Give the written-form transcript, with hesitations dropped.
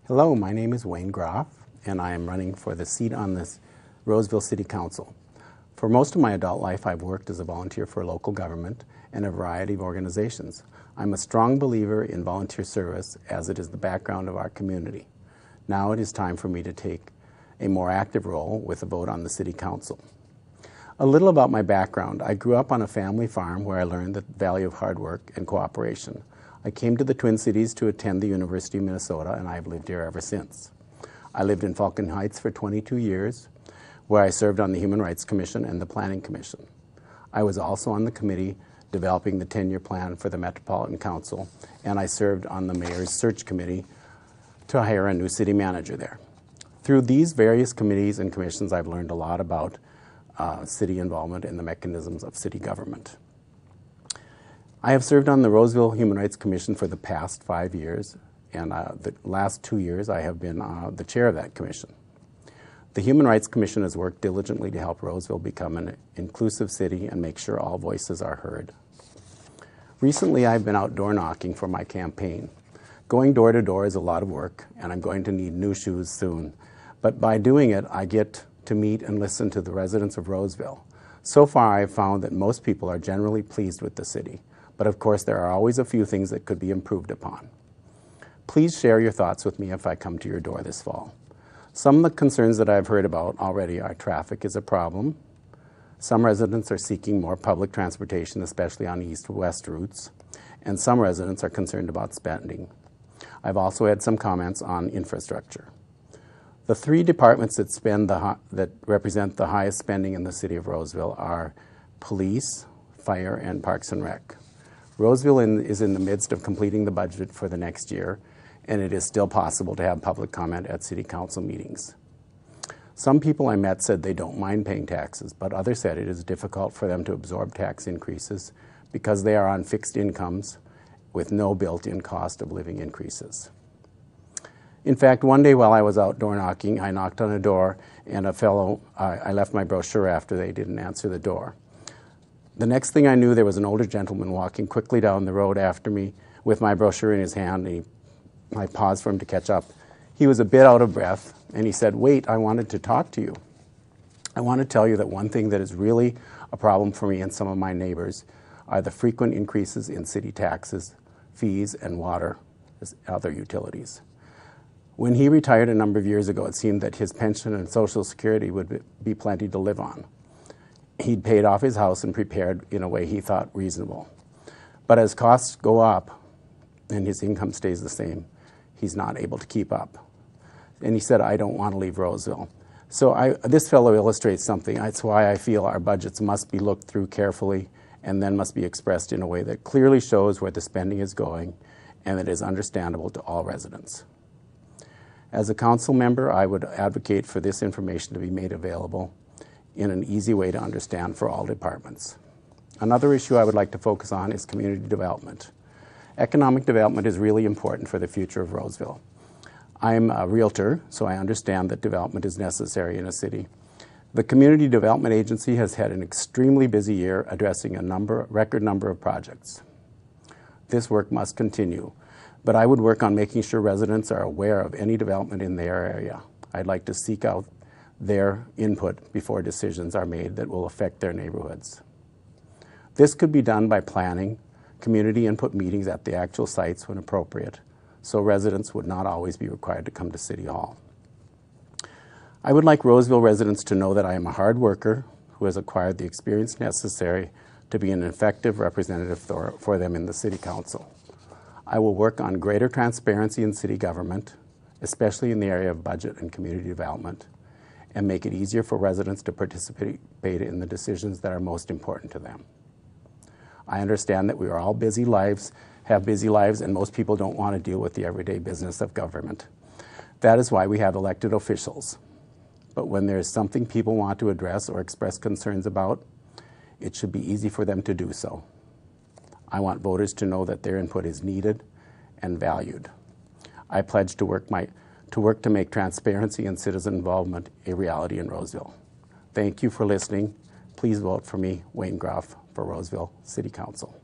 Hello, my name is Wayne Groff, and I am running for the seat on this Roseville City Council. For most of my adult life, I've worked as a volunteer for local government and a variety of organizations. I'm a strong believer in volunteer service, as it is the background of our community. Now it is time for me to take a more active role with a vote on the City Council. A little about my background. I grew up on a family farm where I learned the value of hard work and cooperation. I came to the Twin Cities to attend the University of Minnesota, and I have lived here ever since. I lived in Falcon Heights for 22 years, where I served on the Human Rights Commission and the Planning Commission. I was also on the committee developing the 10-year plan for the Metropolitan Council, and I served on the Mayor's Search Committee to hire a new city manager there. Through these various committees and commissions, I've learned a lot about city involvement and the mechanisms of city government. I have served on the Roseville Human Rights Commission for the past 5 years, and the last 2 years I have been the chair of that commission. The Human Rights Commission has worked diligently to help Roseville become an inclusive city and make sure all voices are heard. Recently, I've been out door knocking for my campaign. Going door to door is a lot of work, and I'm going to need new shoes soon. But by doing it, I get to meet and listen to the residents of Roseville. So far, I've found that most people are generally pleased with the city. But of course, there are always a few things that could be improved upon. Please share your thoughts with me if I come to your door this fall. Some of the concerns that I've heard about already are traffic is a problem. Some residents are seeking more public transportation, especially on east-west routes, and some residents are concerned about spending. I've also had some comments on infrastructure. The three departments that represent the highest spending in the city of Roseville are police, fire, and parks and rec. Roseville is in the midst of completing the budget for the next year, and it is still possible to have public comment at city council meetings. Some people I met said they don't mind paying taxes, but others said it is difficult for them to absorb tax increases because they are on fixed incomes with no built-in cost of living increases. In fact, one day while I was out door knocking, I knocked on a door, and I left my brochure after they didn't answer the door. The next thing I knew, there was an older gentleman walking quickly down the road after me with my brochure in his hand. I paused for him to catch up. He was a bit out of breath, and he said, "Wait, I wanted to talk to you. I want to tell you that one thing that is really a problem for me and some of my neighbors are the frequent increases in city taxes, fees, and water, and other utilities." When he retired a number of years ago, it seemed that his pension and Social Security would be plenty to live on. He'd paid off his house and prepared in a way he thought reasonable. But as costs go up and his income stays the same, he's not able to keep up. And he said, "I don't want to leave Roseville." So this fellow illustrates something. That's why I feel our budgets must be looked through carefully and then must be expressed in a way that clearly shows where the spending is going and that is understandable to all residents. As a council member, I would advocate for this information to be made available in an easy way to understand for all departments. Another issue I would like to focus on is community development. Economic development is really important for the future of Roseville. I'm a realtor, so I understand that development is necessary in a city. The Community Development Agency has had an extremely busy year addressing a record number of projects. This work must continue, but I would work on making sure residents are aware of any development in their area. I'd like to seek out their input before decisions are made that will affect their neighborhoods. This could be done by planning community input meetings at the actual sites when appropriate, so residents would not always be required to come to City Hall. I would like Roseville residents to know that I am a hard worker who has acquired the experience necessary to be an effective representative for them in the City Council. I will work on greater transparency in city government, especially in the area of budget and community development, and make it easier for residents to participate in the decisions that are most important to them. I understand that we are all have busy lives, and most people don't want to deal with the everyday business of government. That is why we have elected officials. But when there is something people want to address or express concerns about, it should be easy for them to do so. I want voters to know that their input is needed and valued. I pledge to work to make transparency and citizen involvement a reality in Roseville. Thank you for listening. Please vote for me, Wayne Groff, for Roseville City Council.